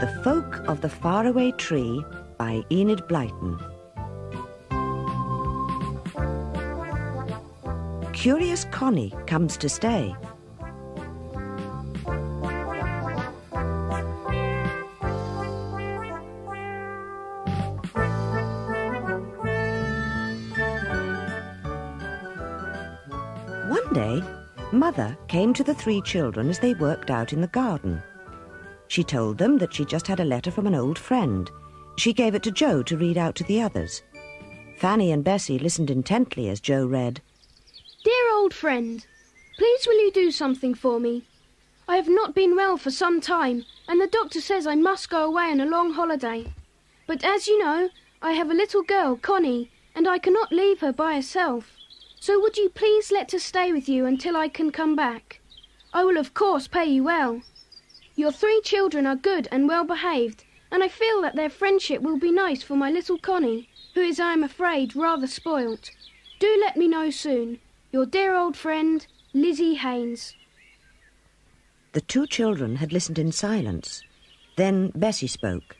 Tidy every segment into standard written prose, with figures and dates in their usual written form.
The Folk of the Faraway Tree by Enid Blyton. Curious Connie comes to stay. One day, Mother came to the three children as they worked out in the garden. She told them that she'd just had a letter from an old friend. She gave it to Joe to read out to the others. Fanny and Bessie listened intently as Joe read. Dear old friend, please will you do something for me? I have not been well for some time, and the doctor says I must go away on a long holiday. But as you know, I have a little girl, Connie, and I cannot leave her by herself. So would you please let her stay with you until I can come back? I will of course pay you well. Your three children are good and well behaved, and I feel that their friendship will be nice for my little Connie, who is, I am afraid, rather spoilt. Do let me know soon. Your dear old friend, Lizzie Haynes. The two children had listened in silence. Then Bessie spoke.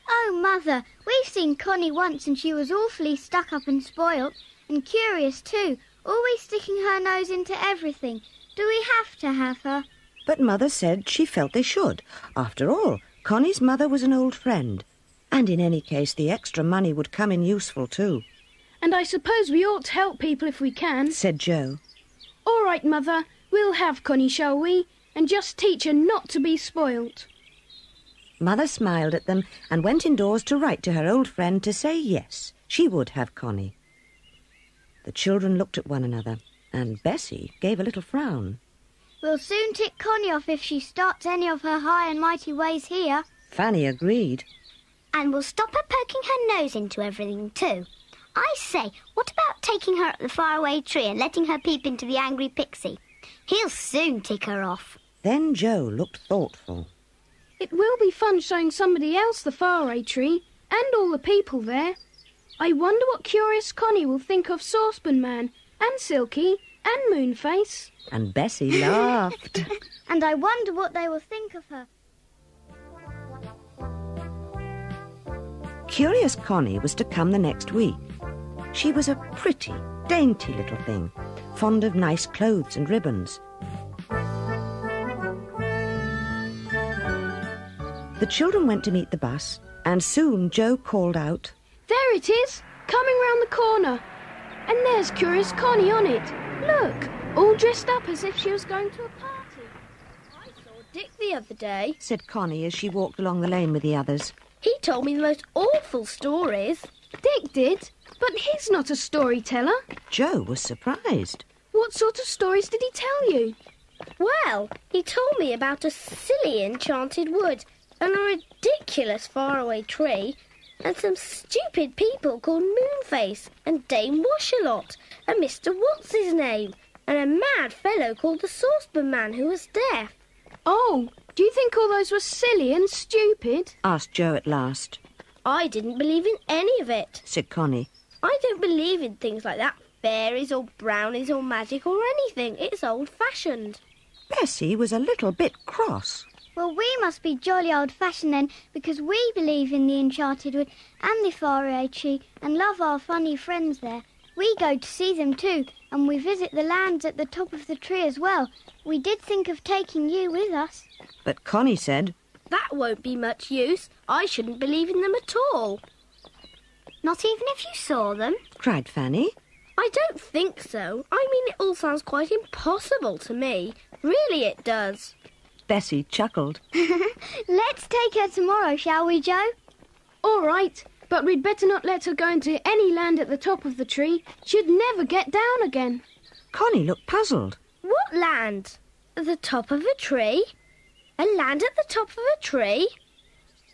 Oh, Mother, we've seen Connie once and she was awfully stuck up and spoilt, and curious too, always sticking her nose into everything. Do we have to have her? But Mother said she felt they should. After all, Connie's mother was an old friend. And in any case, the extra money would come in useful too. And I suppose we ought to help people if we can, said Joe. All right, Mother, we'll have Connie, shall we? And just teach her not to be spoilt. Mother smiled at them and went indoors to write to her old friend to say yes, she would have Connie. The children looked at one another, and Bessie gave a little frown. We'll soon tick Connie off if she starts any of her high and mighty ways here. Fanny agreed. And we'll stop her poking her nose into everything too. I say, what about taking her up the faraway tree and letting her peep into the angry pixie? He'll soon tick her off. Then Joe looked thoughtful. It will be fun showing somebody else the faraway tree and all the people there. I wonder what curious Connie will think of Saucepan Man and Silky and Moonface. And Bessie laughed. And I wonder what they will think of her. Curious Connie was to come the next week. She was a pretty, dainty little thing, fond of nice clothes and ribbons. The children went to meet the bus, and soon Joe called out, There it is, coming round the corner. And there's Curious Connie on it. Look, all dressed up as if she was going to a party. I saw Dick the other day, said Connie as she walked along the lane with the others. He told me the most awful stories. Dick did, but he's not a storyteller. Joe was surprised. What sort of stories did he tell you? Well, he told me about a silly enchanted wood and a ridiculous faraway tree and some stupid people called Moonface and Dame Washalot and Mr. What's-his-name and a mad fellow called the Saucepan Man who was deaf. Oh, do you think all those were silly and stupid? Asked Joe at last. I didn't believe in any of it, said Connie. I don't believe in things like that, fairies or brownies or magic or anything. It's old-fashioned. Bessie was a little bit cross. Well, we must be jolly old-fashioned then, because we believe in the enchanted wood and the faraway tree and love our funny friends there. We go to see them too, and we visit the lands at the top of the tree as well. We did think of taking you with us. But Connie said, That won't be much use. I shouldn't believe in them at all. Not even if you saw them? cried Fanny. I don't think so. I mean, it all sounds quite impossible to me. Really it does. Bessie chuckled. Let's take her tomorrow, shall we, Joe? All right, but we'd better not let her go into any land at the top of the tree. She'd never get down again. Connie looked puzzled. What land? At the top of a tree? A land at the top of a tree?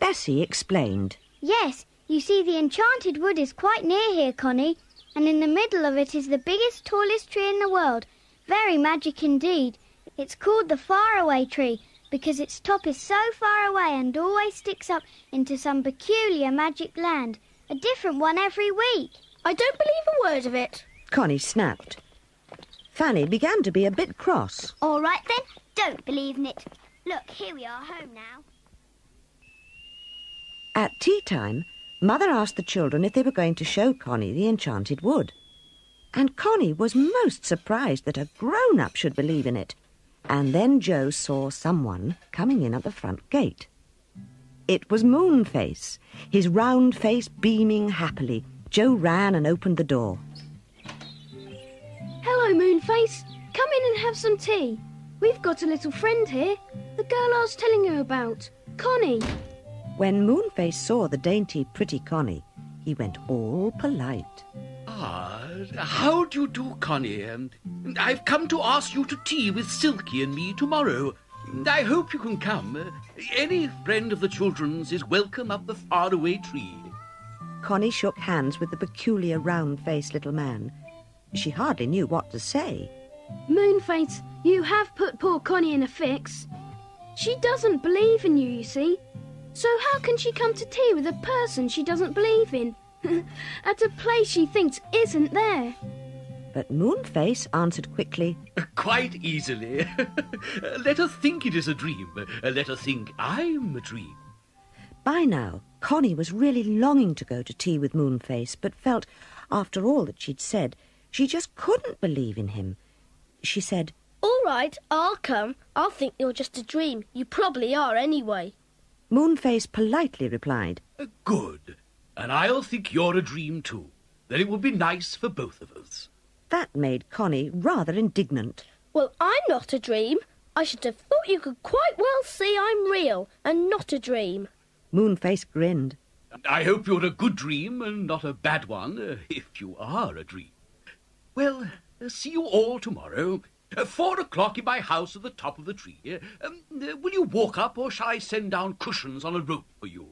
Bessie explained. Yes, you see, the enchanted wood is quite near here, Connie, and in the middle of it is the biggest, tallest tree in the world. Very magic indeed. It's called the Faraway Tree because its top is so far away and always sticks up into some peculiar magic land, a different one every week. I don't believe a word of it. Connie snapped. Fanny began to be a bit cross. All right then, don't believe in it. Look, here we are home now. At tea time, Mother asked the children if they were going to show Connie the enchanted wood. And Connie was most surprised that a grown-up should believe in it. And then Joe saw someone coming in at the front gate. It was Moonface, his round face beaming happily. Joe ran and opened the door. Hello, Moonface. Come in and have some tea. We've got a little friend here. The girl I was telling you about, Connie. When Moonface saw the dainty, pretty Connie, he went all polite. How do you do, Connie? I've come to ask you to tea with Silky and me tomorrow. I hope you can come. Any friend of the children's is welcome up the Faraway Tree. Connie shook hands with the peculiar round-faced little man. She hardly knew what to say. Moonface, you have put poor Connie in a fix. She doesn't believe in you, you see. So how can she come to tea with a person she doesn't believe in? At a place she thinks isn't there. But Moonface answered quickly, Quite easily. Let her think it is a dream. Let her think I'm a dream. By now, Connie was really longing to go to tea with Moonface, but felt, after all that she'd said, she just couldn't believe in him. She said, All right, I'll come. I'll think you're just a dream. You probably are anyway. Moonface politely replied, Good. And I'll think you're a dream too. Then it will be nice for both of us. That made Connie rather indignant. Well, I'm not a dream. I should have thought you could quite well see I'm real and not a dream. Moonface grinned. I hope you're a good dream and not a bad one, if you are a dream. Well, see you all tomorrow. 4 o'clock in my house at the top of the tree. Will you walk up, or shall I send down cushions on a rope for you?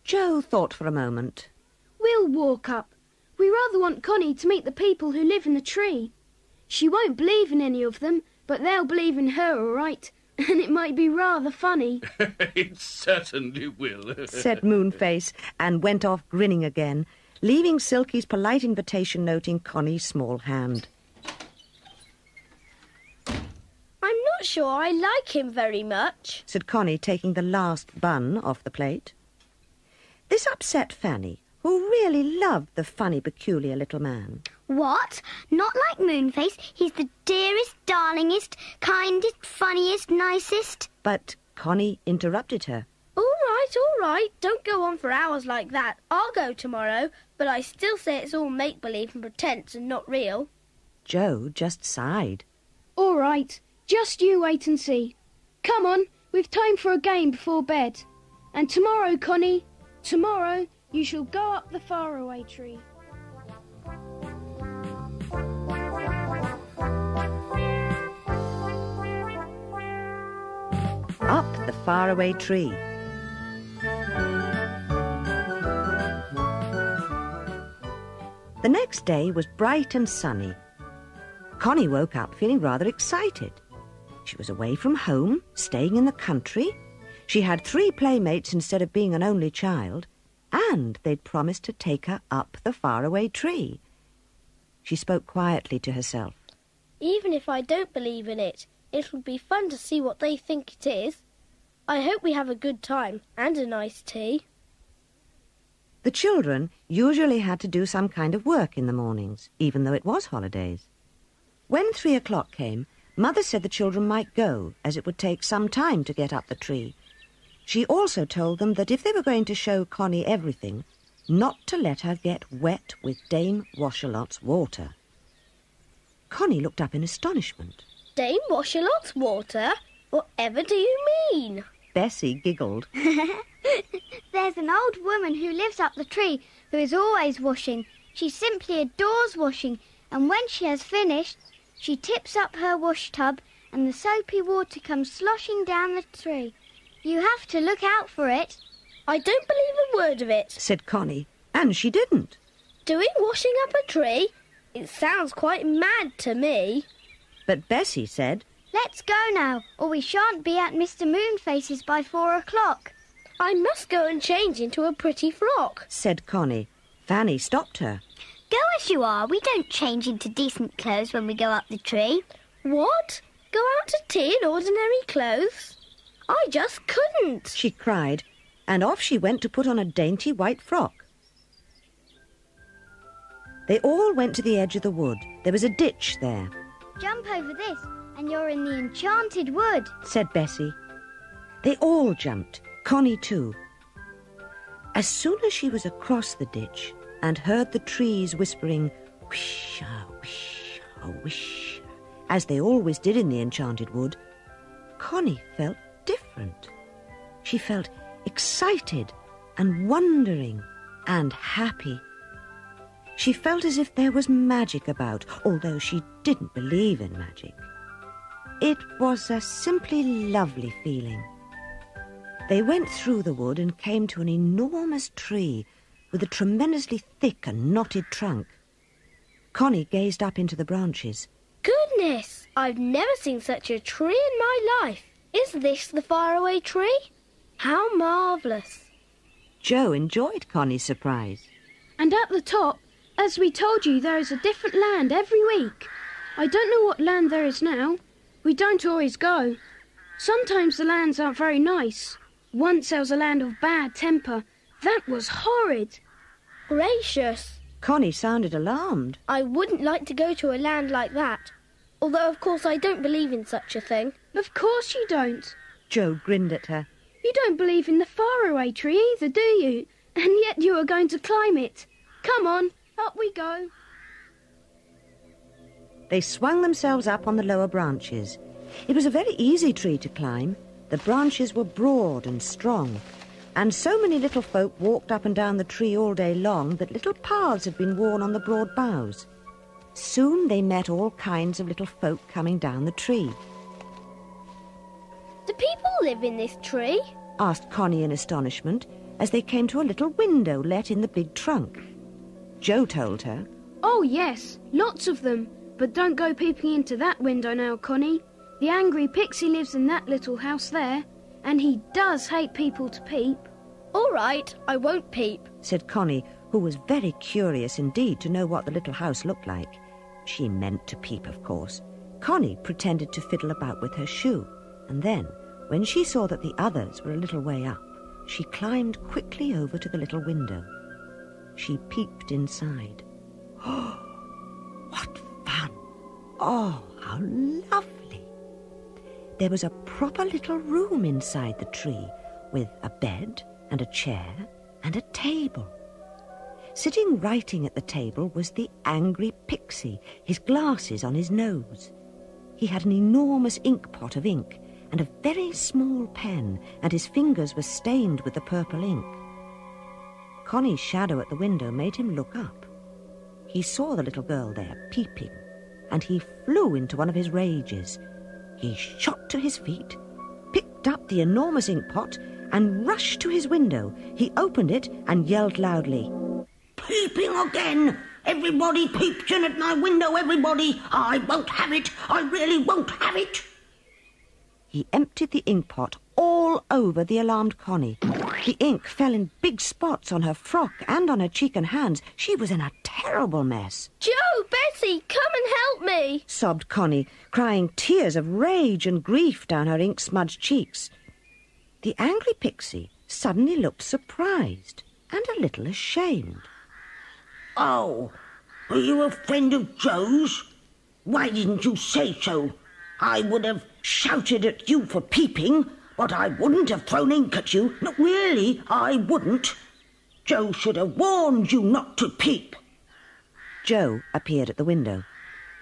Joe thought for a moment. We'll walk up. We rather want Connie to meet the people who live in the tree. She won't believe in any of them, but they'll believe in her, all right. And it might be rather funny. It certainly will, said Moonface, and went off grinning again, leaving Silky's polite invitation note in Connie's small hand. I'm not sure I like him very much, said Connie, taking the last bun off the plate. This upset Fanny, who really loved the funny, peculiar little man. What? Not like Moonface? He's the dearest, darlingest, kindest, funniest, nicest. But Connie interrupted her. All right. Don't go on for hours like that. I'll go tomorrow, but I still say it's all make-believe and pretence and not real. Joe just sighed. All right, just you wait and see. Come on, we've time for a game before bed. And tomorrow, Connie, tomorrow you shall go up the Faraway Tree. Up the Faraway Tree. The next day was bright and sunny. Connie woke up feeling rather excited. She was away from home, staying in the country. She had 3 playmates instead of being an only child, and they'd promised to take her up the Faraway Tree. She spoke quietly to herself. Even if I don't believe in it, it'll be fun to see what they think it is. I hope we have a good time and a nice tea. The children usually had to do some kind of work in the mornings, even though it was holidays. When 3 o'clock came, Mother said the children might go, as it would take some time to get up the tree. She also told them that if they were going to show Connie everything, not to let her get wet with Dame Washalot's water. Connie looked up in astonishment. Dame Washalot's water? Whatever do you mean? Bessie giggled. There's an old woman who lives up the tree who is always washing. She simply adores washing, and when she has finished, she tips up her wash tub and the soapy water comes sloshing down the tree. You have to look out for it. I don't believe a word of it, said Connie, and she didn't. Doing washing up a tree? It sounds quite mad to me. But Bessie said, Let's go now, or we shan't be at Mr. Moonface's by 4 o'clock. I must go and change into a pretty frock, said Connie. Fanny stopped her. Go as you are. We don't change into decent clothes when we go up the tree. What? Go out to tea in ordinary clothes? I just couldn't, she cried, and off she went to put on a dainty white frock. They all went to the edge of the wood. There was a ditch there. Jump over this and you're in the enchanted wood, said Bessie. They all jumped, Connie too. As soon as she was across the ditch and heard the trees whispering, "Wish-ah, wish-ah, wish," as they always did in the enchanted wood, Connie felt different. She felt excited and wondering and happy. She felt as if there was magic about, although she didn't believe in magic. It was a simply lovely feeling. They went through the wood and came to an enormous tree with a tremendously thick and knotted trunk. Connie gazed up into the branches. Goodness, I've never seen such a tree in my life. Is this the Faraway Tree? How marvellous. Joe enjoyed Connie's surprise. And at the top, as we told you, there is a different land every week. I don't know what land there is now. We don't always go. Sometimes the lands aren't very nice. Once there was a land of bad temper. That was horrid. Gracious. Connie sounded alarmed. I wouldn't like to go to a land like that. Although, of course, I don't believe in such a thing. Of course you don't. Joe grinned at her. You don't believe in the Faraway Tree either, do you? And yet you are going to climb it. Come on, up we go. They swung themselves up on the lower branches. It was a very easy tree to climb. The branches were broad and strong, and so many little folk walked up and down the tree all day long that little paths had been worn on the broad boughs. Soon they met all kinds of little folk coming down the tree. Do people live in this tree? Asked Connie in astonishment as they came to a little window let in the big trunk. Joe told her. Oh, yes, lots of them. But don't go peeping into that window now, Connie. The angry pixie lives in that little house there, and he does hate people to peep. All right, I won't peep, said Connie, who was very curious indeed to know what the little house looked like. She meant to peep, of course. Connie pretended to fiddle about with her shoe, and then, when she saw that the others were a little way up, she climbed quickly over to the little window. She peeped inside. Oh, what fun! Oh, how lovely! There was a proper little room inside the tree, with a bed and a chair and a table. Sitting writing at the table was the angry pixie, his glasses on his nose. He had an enormous ink pot of ink and a very small pen, and his fingers were stained with the purple ink. Connie's shadow at the window made him look up. He saw the little girl there peeping, and he flew into one of his rages. He shot to his feet, picked up the enormous ink pot, and rushed to his window. He opened it and yelled loudly, "Peeping again! Everybody peeps in at my window, everybody! I won't have it! I really won't have it!" He emptied the ink pot all over the alarmed Connie. The ink fell in big spots on her frock and on her cheek and hands. She was in a terrible mess. Joe, Bessie, come and help me, sobbed Connie, crying tears of rage and grief down her ink-smudged cheeks. The angry pixie suddenly looked surprised and a little ashamed. "Oh, are you a friend of Joe's? Why didn't you say so? I would have shouted at you for peeping, but I wouldn't have thrown ink at you. No, really, I wouldn't. Joe should have warned you not to peep." Joe appeared at the window.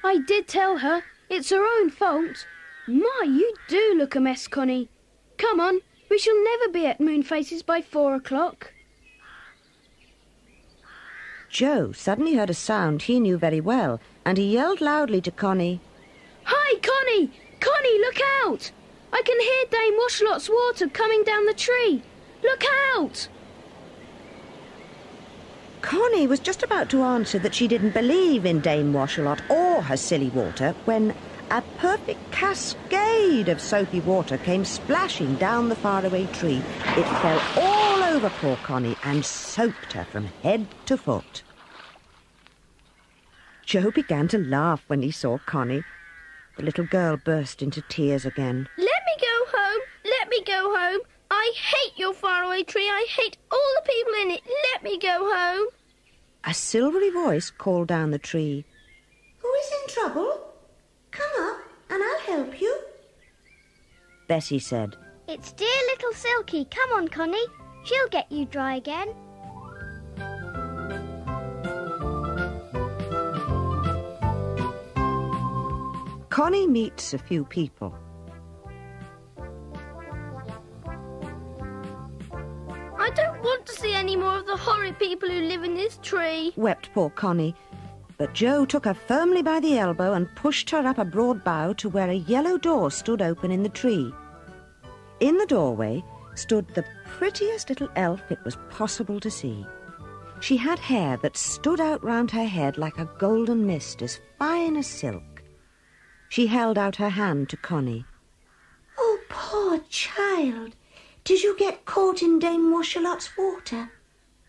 I did tell her. It's her own fault. My, you do look a mess, Connie. Come on, we shall never be at Moonface's by 4 o'clock. Joe suddenly heard a sound he knew very well, and he yelled loudly to Connie, "Hi, Connie! Connie, look out! I can hear Dame Washlot's water coming down the tree. Look out!" Connie was just about to answer that she didn't believe in Dame Washlot or her silly water when a perfect cascade of soapy water came splashing down the faraway tree. It fell all over poor Connie and soaked her from head to foot. Joe began to laugh when he saw Connie. The little girl burst into tears again. Let me go home. Let me go home. I hate your faraway tree. I hate all the people in it. Let me go home. A silvery voice called down the tree. Who is in trouble? Come up and I'll help you. Bessie said. It's dear little Silky. Come on, Connie. She'll get you dry again. Connie meets a few people. I don't want to see any more of the horrid people who live in this tree. Wept poor Connie. But Joe took her firmly by the elbow and pushed her up a broad bough to where a yellow door stood open in the tree. In the doorway stood the prettiest little elf it was possible to see. She had hair that stood out round her head like a golden mist, as fine as silk. She held out her hand to Connie. Oh, poor child. Did you get caught in Dame Washalot's water?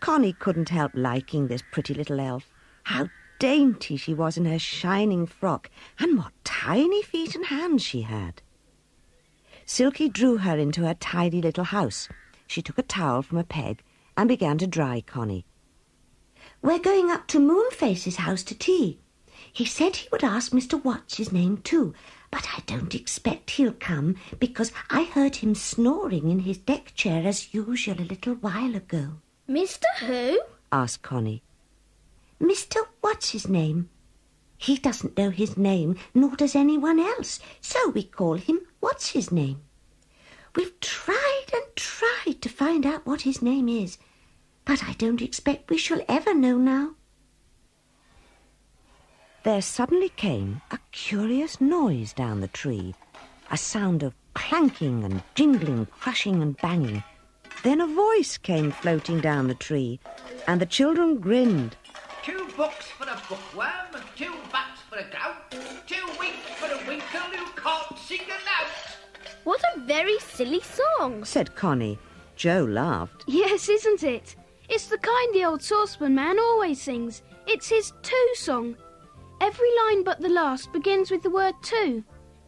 Connie couldn't help liking this pretty little elf. How dainty she was in her shining frock, and what tiny feet and hands she had. Silky drew her into her tidy little house. She took a towel from a peg and began to dry Connie. We're going up to Moonface's house to tea. He said he would ask Mr. What's-his-name too, but I don't expect he'll come because I heard him snoring in his deck chair as usual a little while ago. Mr. Who? Asked Connie. Mr. What's-his-name. He doesn't know his name, nor does anyone else, so we call him What's-his-name. We've tried and tried to find out what his name is, but I don't expect we shall ever know now. There suddenly came a curious noise down the tree, a sound of clanking and jingling, crushing and banging. Then a voice came floating down the tree, and the children grinned. 2 books for a bookworm, 2 bats for a gout, 2 winks for a winkle who can't sing aloud. What a very silly song, said Connie. Joe laughed. Yes, isn't it? It's the kind the old saucepan man always sings. It's his too song. Every line but the last begins with the word to.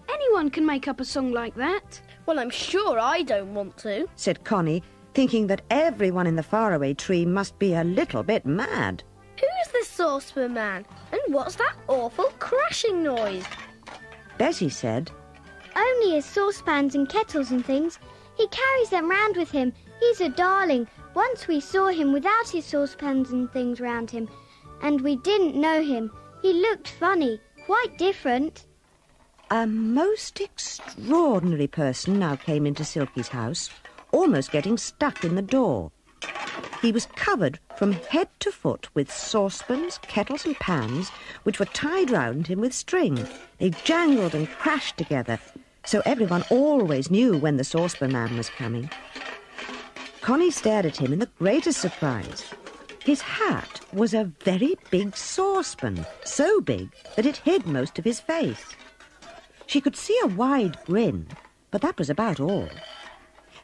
Anyone can make up a song like that. Well, I'm sure I don't want to, said Connie, thinking that everyone in the faraway tree must be a little bit mad. Who's the saucepan man? And what's that awful crashing noise? Bessie said, Only his saucepans and kettles and things. He carries them round with him. He's a darling. Once we saw him without his saucepans and things round him, and we didn't know him. He looked funny, quite different. A most extraordinary person now came into Silky's house, almost getting stuck in the door. He was covered from head to foot with saucepans, kettles and pans, which were tied round him with string. They jangled and crashed together, so everyone always knew when the saucepan man was coming. Connie stared at him in the greatest surprise. His hat was a very big saucepan, so big that it hid most of his face. She could see a wide grin, but that was about all.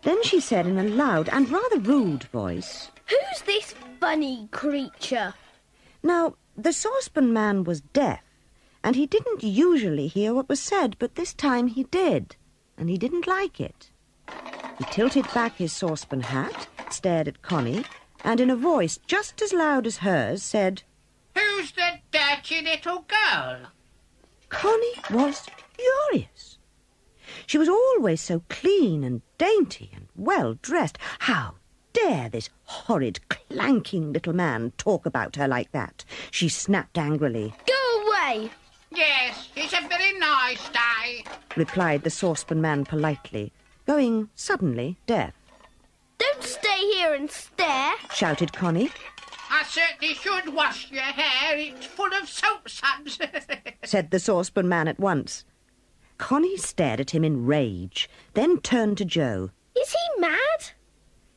Then she said in a loud and rather rude voice, Who's this funny creature? Now, the saucepan man was deaf, and he didn't usually hear what was said, but this time he did, and he didn't like it. He tilted back his saucepan hat, stared at Connie, and in a voice just as loud as hers said, Who's the dirty little girl? Connie was furious. She was always so clean and dainty and well-dressed. How dare this horrid, clanking little man talk about her like that? She snapped angrily. Go away! Yes, it's a very nice day, replied the saucepan man politely, going suddenly deaf. Don't stay here and stare, shouted Connie. I certainly should wash your hair. It's full of soap suds, said the saucepan man at once. Connie stared at him in rage, then turned to Joe. Is he mad?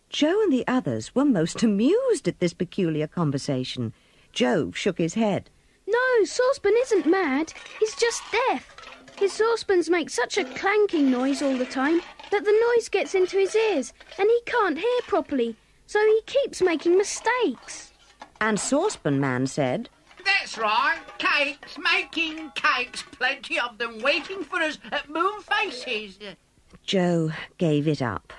Joe and the others were most amused at this peculiar conversation. Joe shook his head. No, Saucepan isn't mad. He's just deaf. His saucepans make such a clanking noise all the time that the noise gets into his ears and he can't hear properly, so he keeps making mistakes. And Saucepan Man said, That's right, cakes, making cakes, plenty of them waiting for us at Moonface's. Joe gave it up.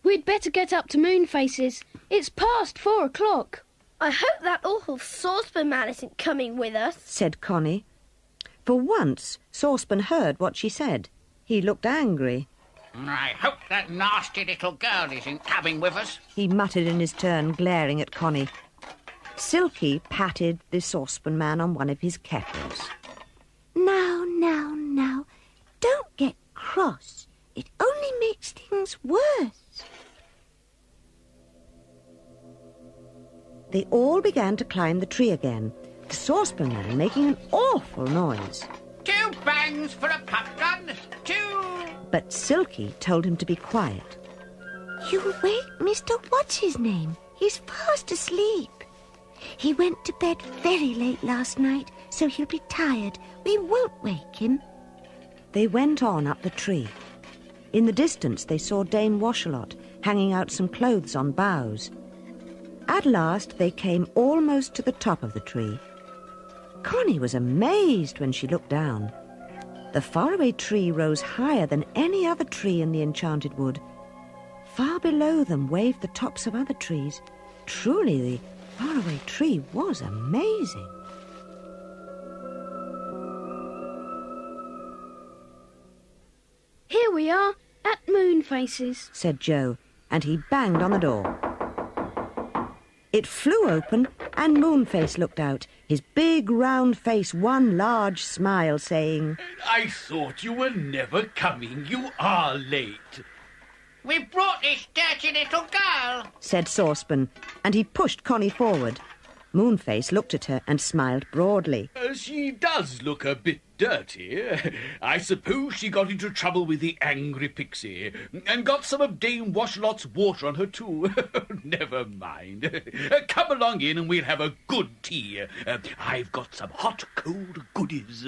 We'd better get up to Moonface's. It's past 4 o'clock. I hope that awful saucepan man isn't coming with us, said Connie. For once, Saucepan heard what she said. He looked angry. I hope that nasty little girl isn't coming with us. He muttered in his turn, glaring at Connie. Silky patted the saucepan man on one of his kettles. Now, don't get cross. It only makes things worse. They all began to climb the tree again, the saucepan man making an awful noise. 2 bangs for a pop gun, 2... But Silky told him to be quiet. You'll wake Mr. What's-his-name. He's fast asleep. He went to bed very late last night, so he'll be tired. We won't wake him. They went on up the tree. In the distance they saw Dame Washalot hanging out some clothes on boughs. At last they came almost to the top of the tree. Connie was amazed when she looked down. The faraway tree rose higher than any other tree in the enchanted wood. Far below them waved the tops of other trees. Truly, the faraway tree was amazing. Here we are at Moonface's, said Joe, and he banged on the door. It flew open, and Moonface looked out, his big round face one large smile, saying, I thought you were never coming. You are late. We brought this dirty little girl, said Saucepan, and he pushed Connie forward. Moonface looked at her and smiled broadly. She does look a bit dirty. I suppose she got into trouble with the angry pixie and got some of Dame Washalot's water on her too. Never mind. Come along in and we'll have a good tea. I've got some hot, cold goodies.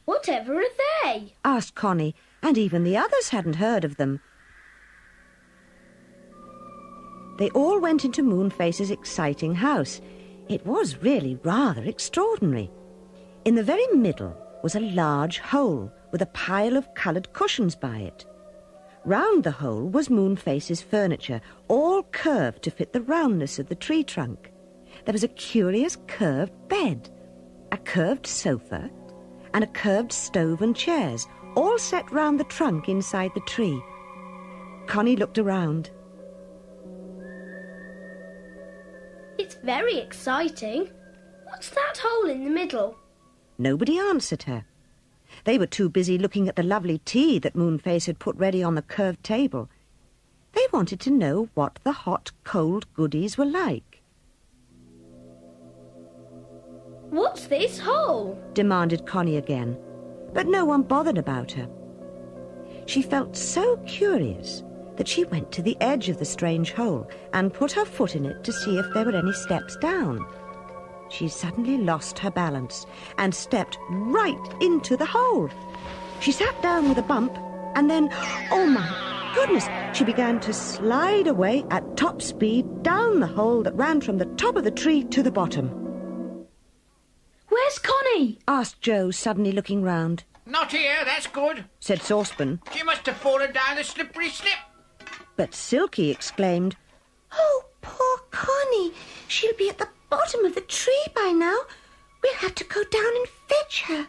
Whatever are they? Asked Connie, and even the others hadn't heard of them. They all went into Moonface's exciting house. It was really rather extraordinary. In the very middle was a large hole with a pile of coloured cushions by it. Round the hole was Moonface's furniture, all curved to fit the roundness of the tree trunk. There was a curious curved bed, a curved sofa, and a curved stove and chairs, all set round the trunk inside the tree. Connie looked around. It's very exciting. What's that hole in the middle? Nobody answered her. They were too busy looking at the lovely tea that Moonface had put ready on the curved table. They wanted to know what the hot, cold goodies were like. What's this hole? Demanded Connie again, but no one bothered about her. She felt so curious that she went to the edge of the strange hole and put her foot in it to see if there were any steps down. She suddenly lost her balance and stepped right into the hole. She sat down with a bump and then, oh my goodness, she began to slide away at top speed down the hole that ran from the top of the tree to the bottom. Where's Connie? Asked Joe, suddenly looking round. Not here, that's good. Said Saucepan. She must have fallen down the slippery slip. But Silky exclaimed, Oh, poor Connie. She'll be at the bottom of the tree by now. We'll have to go down and fetch her.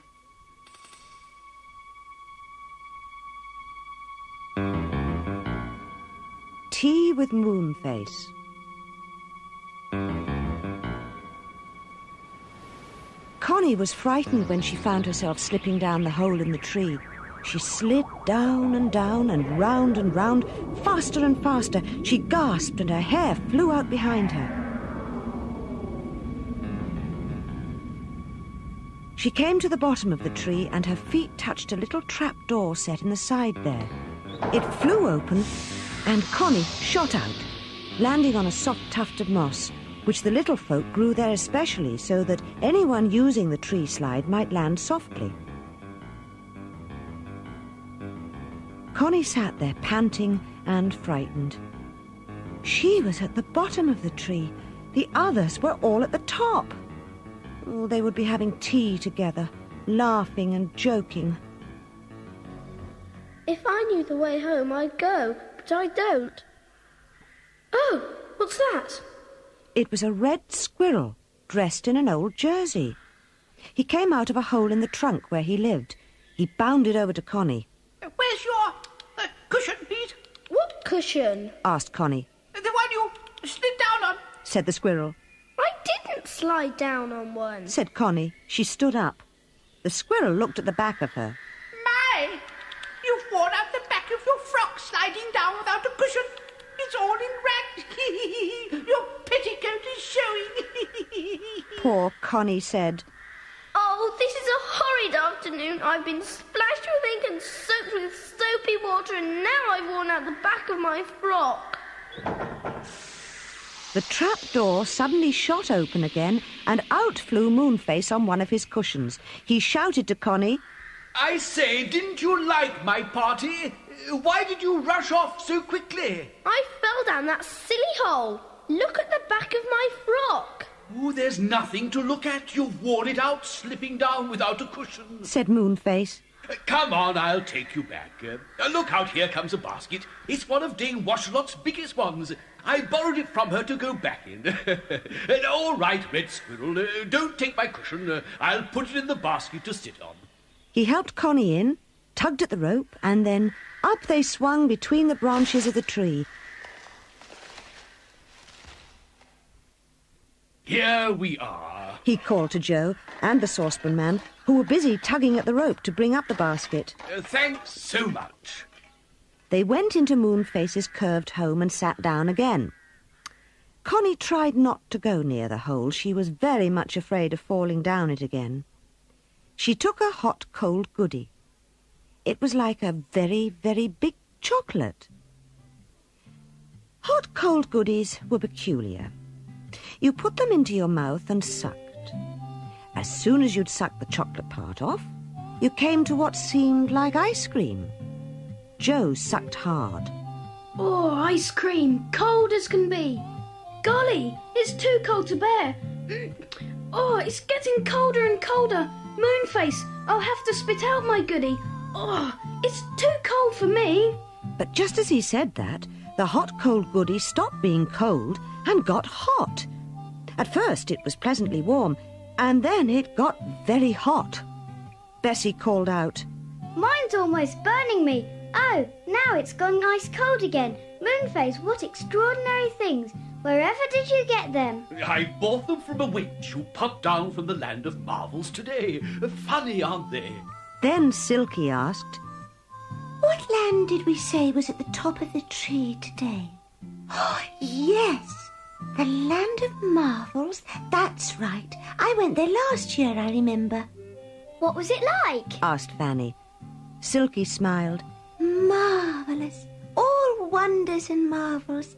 Tea with Moonface. Connie was frightened when she found herself slipping down the hole in the tree. She slid down and round, faster and faster. She gasped and her hair flew out behind her. She came to the bottom of the tree and her feet touched a little trap door set in the side there. It flew open and Connie shot out, landing on a soft tuft of moss, which the little folk grew there especially so that anyone using the tree slide might land softly. Connie sat there panting and frightened. She was at the bottom of the tree. The others were all at the top. Oh, they would be having tea together, laughing and joking. If I knew the way home, I'd go, but I don't. Oh, what's that? It was a red squirrel dressed in an old jersey. He came out of a hole in the trunk where he lived. He bounded over to Connie. Where's your cushion, Pete? What cushion? Asked Connie. The one you slid down on. Said the squirrel. I didn't slide down on one. Said Connie. She stood up. The squirrel looked at the back of her. My, you've worn out the back of your frock sliding down without a cushion. It's all in rags. Your petticoat is showing. Poor Connie said. Oh, this is a horrid afternoon. I've been splashed with ink and soaked with soapy water, and now I've worn out the back of my frock. The trap door suddenly shot open again, and out flew Moonface on one of his cushions. He shouted to Connie, I say, didn't you like my party? Why did you rush off so quickly? I fell down that silly hole. Look at the back of my frock. Oh, there's nothing to look at. You've worn it out, slipping down without a cushion. said Moonface. Come on, I'll take you back. Look out, here comes a basket. It's one of Dame Washalot's biggest ones. I borrowed it from her to go back in. All right, Red Squirrel, don't take my cushion. I'll put it in the basket to sit on. He helped Connie in, tugged at the rope, and then up they swung between the branches of the tree. Here we are, he called to Joe and the saucepan man, who were busy tugging at the rope to bring up the basket. Thanks so much. They went into Moonface's curved home and sat down again. Connie tried not to go near the hole. She was very much afraid of falling down it again. She took a hot, cold goodie. It was like a very, very big chocolate. Hot, cold goodies were peculiar. You put them into your mouth and sucked. As soon as you'd sucked the chocolate part off, you came to what seemed like ice cream. Joe sucked hard. Oh, ice cream, cold as can be. Golly, it's too cold to bear. Oh, it's getting colder and colder. Moonface, I'll have to spit out my goodie. Oh, it's too cold for me. But just as he said that, the hot, cold goodie stopped being cold and got hot. At first it was pleasantly warm, and then it got very hot. Bessie called out, Mine's almost burning me. Oh, now it's gone ice cold again. Moonface, what extraordinary things. Wherever did you get them? I bought them from a witch who popped down from the land of marvels today. Funny, aren't they? Then Silky asked, What land did we say was at the top of the tree today? Oh, yes, the land of marvels. That's right. I went there last year, I remember. What was it like? asked Fanny. Silky smiled. Marvellous. All wonders and marvels.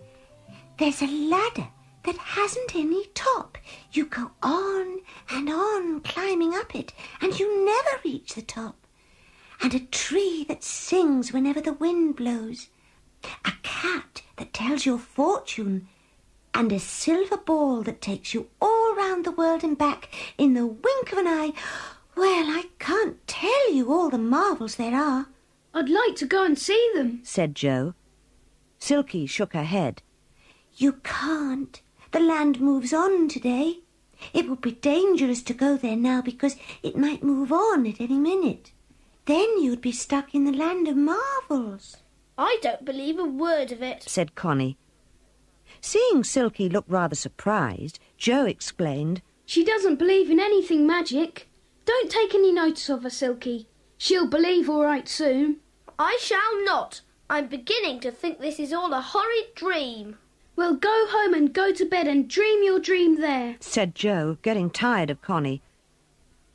There's a ladder that hasn't any top. You go on and on climbing up it, and you never reach the top. And a tree that sings whenever the wind blows. A cat that tells your fortune. And a silver ball that takes you all round the world and back in the wink of an eye. Well, I can't tell you all the marvels there are. I'd like to go and see them, said Joe. Silky shook her head. You can't. The land moves on today. It would be dangerous to go there now because it might move on at any minute. Then you'd be stuck in the land of marvels. I don't believe a word of it, said Connie. Seeing Silky look rather surprised, Joe explained, She doesn't believe in anything magic. Don't take any notice of her, Silky. She'll believe all right soon. I shall not. I'm beginning to think this is all a horrid dream. Well, go home and go to bed and dream your dream there, said Joe, getting tired of Connie.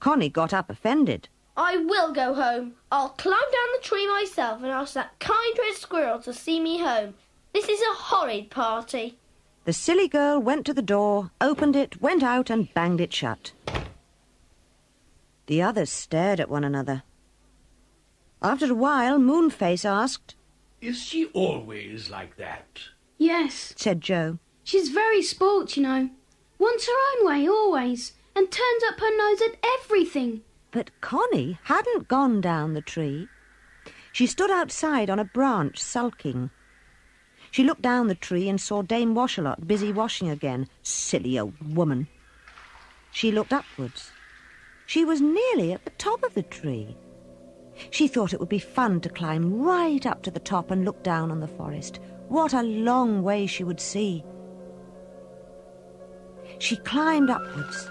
Connie got up offended. I will go home. I'll climb down the tree myself and ask that kind red squirrel to see me home. This is a horrid party. The silly girl went to the door, opened it, went out and banged it shut. The others stared at one another. After a while, Moonface asked, Is she always like that? Yes, said Joe. She's very spoilt, you know. Wants her own way, always. and turns up her nose at everything. But Connie hadn't gone down the tree. She stood outside on a branch, sulking. She looked down the tree and saw Dame Washalot busy washing again. Silly old woman. She looked upwards. She was nearly at the top of the tree. She thought it would be fun to climb right up to the top and look down on the forest. What a long way she would see. She climbed upwards.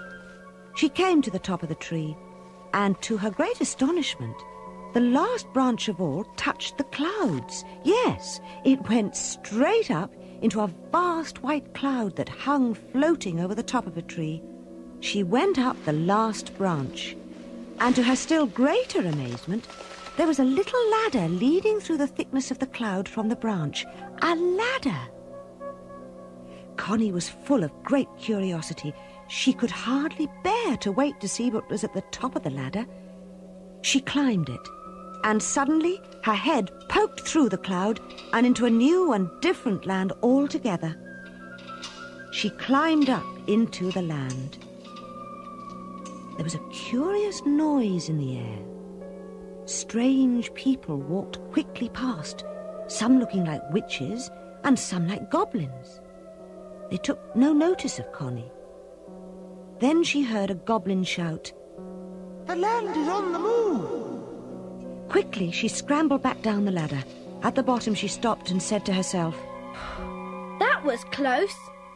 She came to the top of the tree, and to her great astonishment, the last branch of all touched the clouds. Yes, it went straight up into a vast white cloud that hung floating over the top of a tree. She went up the last branch, and to her still greater amazement, there was a little ladder leading through the thickness of the cloud from the branch. A ladder! Connie was full of great curiosity. She could hardly bear to wait to see what was at the top of the ladder. She climbed it, and suddenly her head poked through the cloud and into a new and different land altogether. She climbed up into the land. There was a curious noise in the air. Strange people walked quickly past, some looking like witches and some like goblins. They took no notice of Connie. Then she heard a goblin shout, The land is on the move. Quickly, she scrambled back down the ladder. At the bottom, she stopped and said to herself, That was close.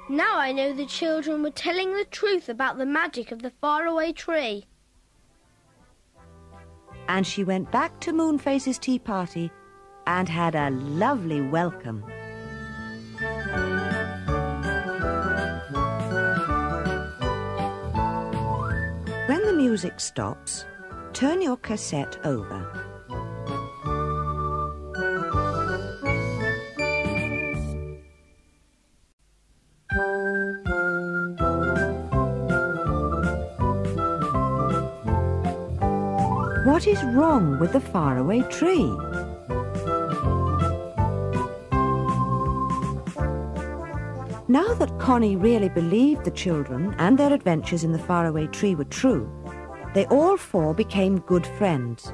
Now I know the children were telling the truth about the magic of the Faraway Tree. And she went back to Moonface's tea party and had a lovely welcome. When the music stops, turn your cassette over. What is wrong with the faraway tree? Now that Connie really believed the children and their adventures in the faraway tree were true, they all four became good friends.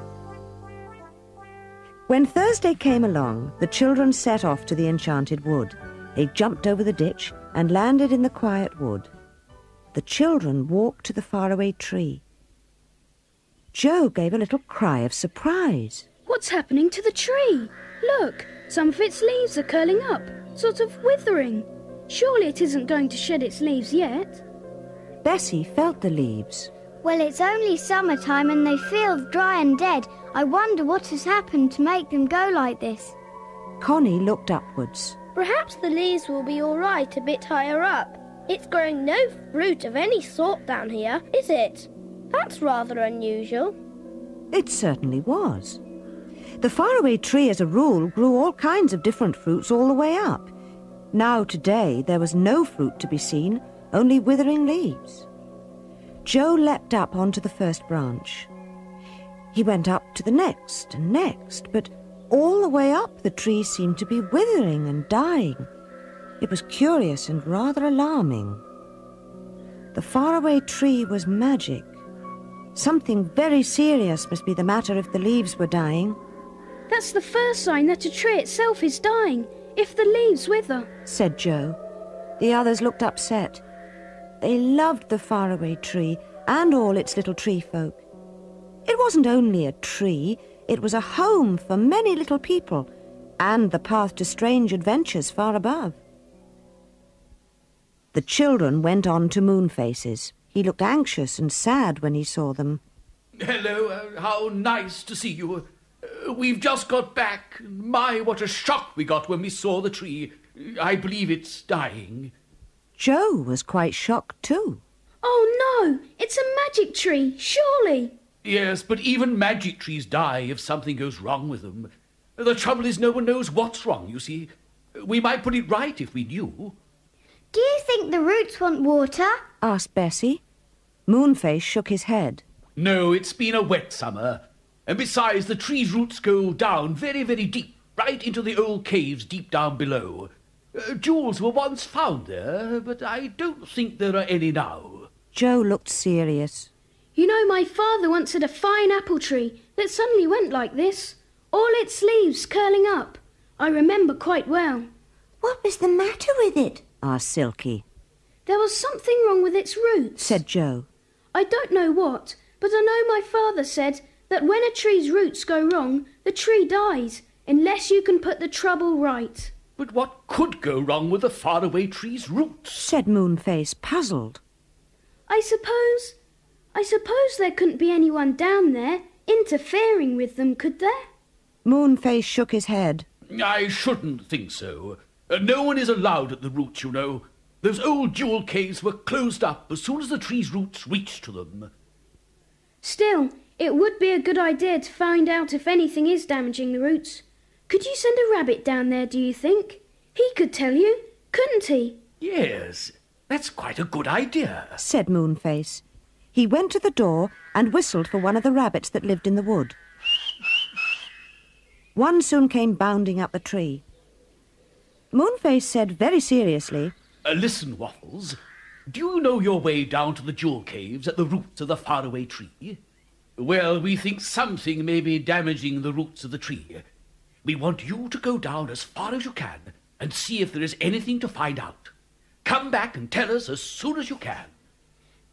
When Thursday came along, the children set off to the enchanted wood. They jumped over the ditch and landed in the quiet wood. The children walked to the faraway tree. Joe gave a little cry of surprise. What's happening to the tree? Look, some of its leaves are curling up, sort of withering. Surely it isn't going to shed its leaves yet. Bessie felt the leaves. Well, it's only summertime and they feel dry and dead. I wonder what has happened to make them go like this. Connie looked upwards. Perhaps the leaves will be all right a bit higher up. It's growing no fruit of any sort down here, is it? That's rather unusual. It certainly was. The faraway tree, as a rule, grew all kinds of different fruits all the way up. Now today there was no fruit to be seen, only withering leaves. Joe leapt up onto the first branch. He went up to the next and next, but all the way up the tree seemed to be withering and dying. It was curious and rather alarming. The faraway tree was magic. Something very serious must be the matter if the leaves were dying. That's the first sign that a tree itself is dying, if the leaves wither, said Joe. The others looked upset. They loved the faraway tree and all its little tree folk. It wasn't only a tree, it was a home for many little people and the path to strange adventures far above. The children went on to Moonface's. He looked anxious and sad when he saw them. Hello, how nice to see you. We've just got back. My, what a shock we got when we saw the tree. I believe it's dying. Joe was quite shocked too. Oh no, it's a magic tree, surely. Yes, but even magic trees die if something goes wrong with them. The trouble is no one knows what's wrong, you see. We might put it right if we knew. Do you think the roots want water? Asked Bessie. Moonface shook his head. No, it's been a wet summer. And besides, the tree's roots go down very, very deep, right into the old caves deep down below. Jewels were once found there, but I don't think there are any now. Joe looked serious. You know, my father once had a fine apple tree that suddenly went like this, all its leaves curling up. I remember quite well. What was the matter with it? Asked Silky. There was something wrong with its roots, Said Joe. I don't know what, but I know my father said that when a tree's roots go wrong, the tree dies, unless you can put the trouble right. But what could go wrong with the faraway tree's roots? Said Moonface, puzzled. I suppose there couldn't be anyone down there interfering with them, could there? Moonface shook his head. I shouldn't think so. No one is allowed at the roots, you know. Those old jewel caves were closed up as soon as the tree's roots reached to them. Still, it would be a good idea to find out if anything is damaging the roots. Could you send a rabbit down there, do you think? He could tell you, couldn't he? Yes, that's quite a good idea, said Moonface. He went to the door and whistled for one of the rabbits that lived in the wood. One soon came bounding up the tree. Moonface said very seriously, Listen, Waffles. Do you know your way down to the jewel caves at the roots of the faraway tree? Well, we think something may be damaging the roots of the tree. We want you to go down as far as you can and see if there is anything to find out. Come back and tell us as soon as you can.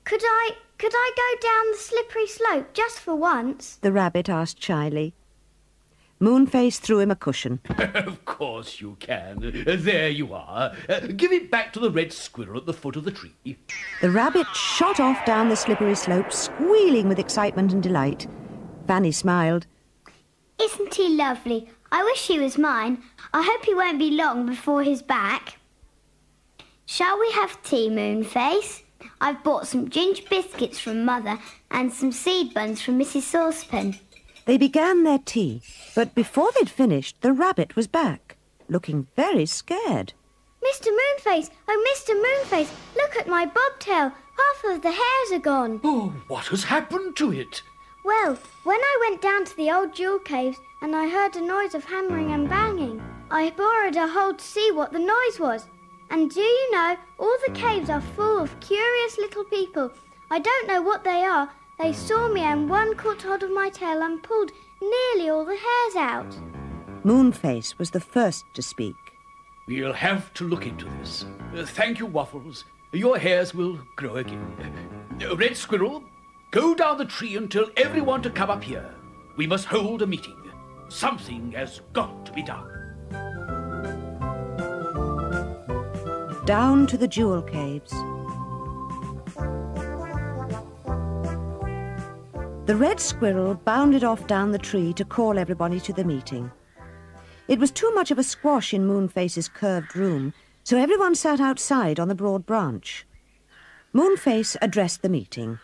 Could I go down the slippery slope just for once? The rabbit asked shyly. Moonface threw him a cushion. Of course you can. There you are. Give it back to the red squirrel at the foot of the tree. The rabbit shot off down the slippery slope, squealing with excitement and delight. Fanny smiled. Isn't he lovely? I wish he was mine. I hope he won't be long before he's back. Shall we have tea, Moonface? I've bought some ginger biscuits from Mother and some seed buns from Mrs. Saucepan. They began their tea, but before they'd finished, the rabbit was back, looking very scared. Mr. Moonface! Oh, Mr. Moonface! Look at my bobtail! Half of the hairs are gone. Oh, what has happened to it? Well, when I went down to the old jewel caves and I heard a noise of hammering and banging, I borrowed a hole to see what the noise was. And do you know, all the caves are full of curious little people. I don't know what they are. They saw me and one caught hold of my tail and pulled nearly all the hairs out. Moonface was the first to speak. We'll have to look into this. Thank you, Waffles. Your hairs will grow again. Red Squirrel, go down the tree and tell everyone to come up here. We must hold a meeting. Something has got to be done. Down to the jewel caves. The red squirrel bounded off down the tree to call everybody to the meeting. It was too much of a squash in Moonface's curved room, so everyone sat outside on the broad branch. Moonface addressed the meeting.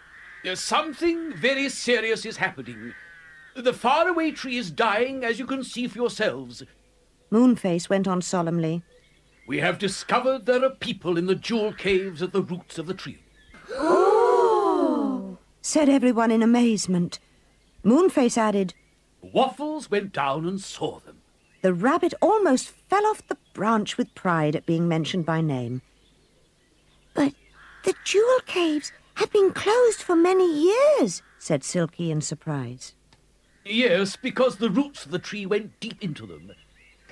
Something very serious is happening. The faraway tree is dying, as you can see for yourselves. Moonface went on solemnly. We have discovered there are people in the jewel caves at the roots of the tree. Said everyone in amazement. Moonface added, Waffles went down and saw them. The rabbit almost fell off the branch with pride at being mentioned by name. But the jewel caves have been closed for many years, said Silky in surprise. Yes, because the roots of the tree went deep into them.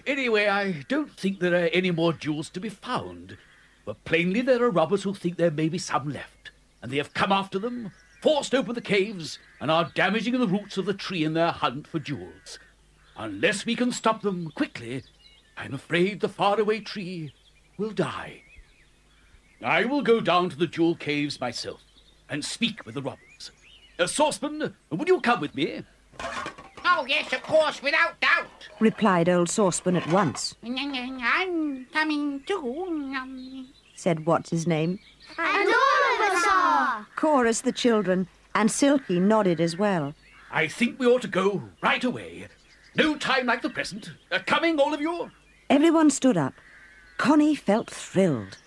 Anyway, I don't think there are any more jewels to be found. But plainly there are robbers who think there may be some left, and they have come after them, forced open the caves, and are damaging the roots of the tree in their hunt for jewels. Unless we can stop them quickly, I'm afraid the faraway tree will die. I will go down to the jewel caves myself and speak with the robbers. Saucepan, would you come with me? Oh, yes, of course, without doubt. Replied old Saucepan at once. I'm coming too. Said what's-his-name. And all of us are! Chorused the children, and Silky nodded as well. I think we ought to go right away. No time like the present. Coming, all of you? Everyone stood up. Connie felt thrilled.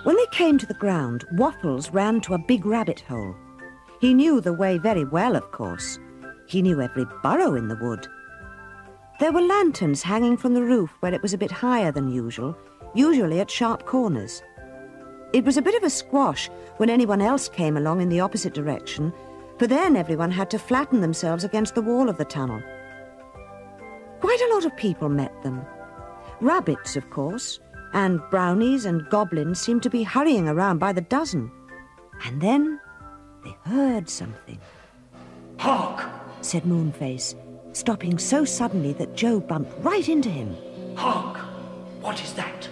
When they came to the ground, Waffles ran to a big rabbit hole. He knew the way very well, of course. He knew every burrow in the wood. There were lanterns hanging from the roof where it was a bit higher than usual, usually at sharp corners. It was a bit of a squash when anyone else came along in the opposite direction, for then everyone had to flatten themselves against the wall of the tunnel. Quite a lot of people met them. Rabbits, of course, and brownies and goblins seemed to be hurrying around by the dozen. And then they heard something. Hark! Said Moonface, stopping so suddenly that Joe bumped right into him. Hark! What is that?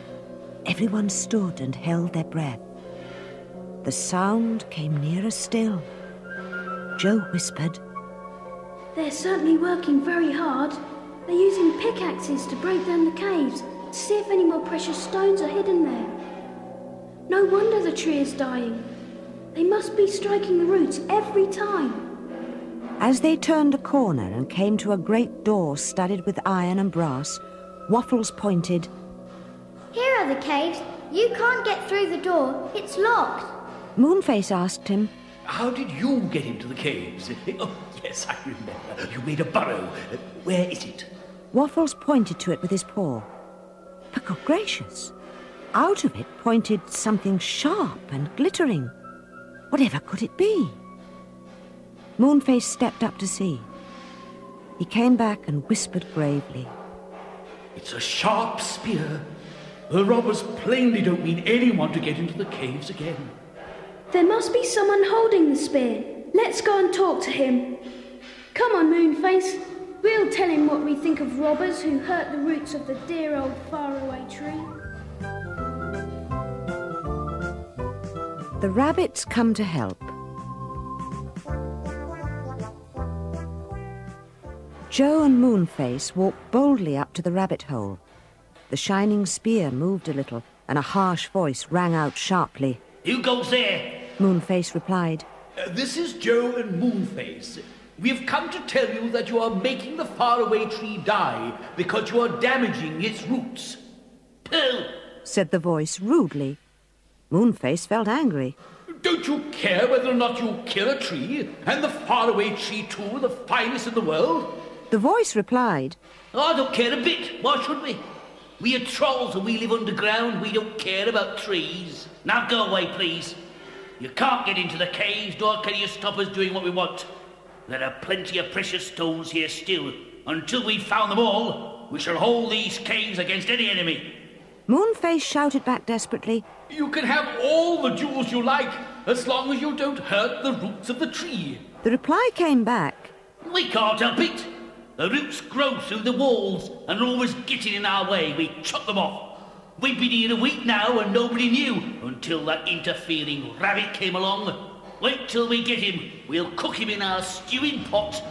Everyone stood and held their breath. The sound came nearer still. Joe whispered, They're certainly working very hard. They're using pickaxes to break down the caves to see if any more precious stones are hidden there. No wonder the tree is dying. They must be striking the roots every time. As they turned a corner and came to a great door studded with iron and brass, Waffles pointed. Here are the caves. You can't get through the door. It's locked. Moonface asked him, How did you get into the caves? Oh, yes, I remember. You made a burrow. Where is it? Waffles pointed to it with his paw. But good gracious, out of it pointed something sharp and glittering. Whatever could it be? Moonface stepped up to see. He came back and whispered gravely. It's a sharp spear. The robbers plainly don't mean anyone to get into the caves again. There must be someone holding the spear. Let's go and talk to him. Come on, Moonface. We'll tell him what we think of robbers who hurt the roots of the dear old faraway tree. The rabbits come to help. Joe and Moonface walked boldly up to the rabbit hole. The shining spear moved a little, and a harsh voice rang out sharply. Who goes there? Moonface replied. This is Joe and Moonface. We have come to tell you that you are making the faraway tree die because you are damaging its roots. Pooh! Said the voice rudely. Moonface felt angry. Don't you care whether or not you kill a tree, and the faraway tree too, the finest in the world? The voice replied, I don't care a bit. Why should we? We are trolls and we live underground. We don't care about trees. Now go away, please. You can't get into the caves, nor can you stop us doing what we want. There are plenty of precious stones here still. Until we've found them all, we shall hold these caves against any enemy. Moonface shouted back desperately, You can have all the jewels you like, as long as you don't hurt the roots of the tree. The reply came back, We can't help it. The roots grow through the walls and are always getting in our way. We chop them off. We've been here a week now and nobody knew until that interfering rabbit came along. Wait till we get him. We'll cook him in our stewing pot.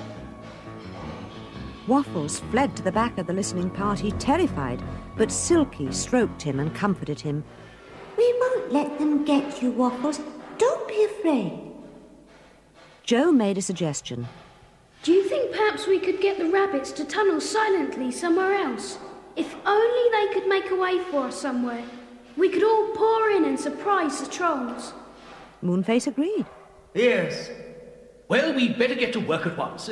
Waffles fled to the back of the listening party, terrified, but Silky stroked him and comforted him. We won't let them get you, Waffles. Don't be afraid. Joe made a suggestion. Do you think perhaps we could get the rabbits to tunnel silently somewhere else? If only they could make a way for us somewhere. We could all pour in and surprise the trolls. Moonface agreed. Yes. Well, we'd better get to work at once.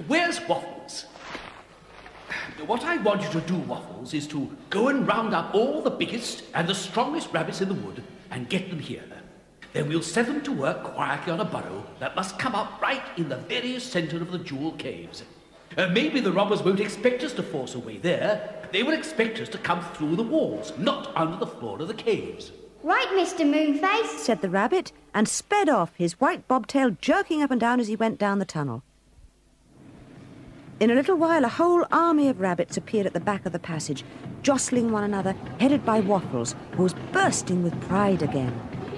Where's Waffles? What I want you to do, Waffles, is to go and round up all the biggest and the strongest rabbits in the wood and get them here. Then we'll set them to work quietly on a burrow that must come up right in the very centre of the jewel caves. Maybe the robbers won't expect us to force a way there. They will expect us to come through the walls, not under the floor of the caves. Right, Mr. Moonface, said the rabbit, and sped off, his white bobtail jerking up and down as he went down the tunnel. In a little while, a whole army of rabbits appeared at the back of the passage, jostling one another, headed by Waffles, who was bursting with pride again.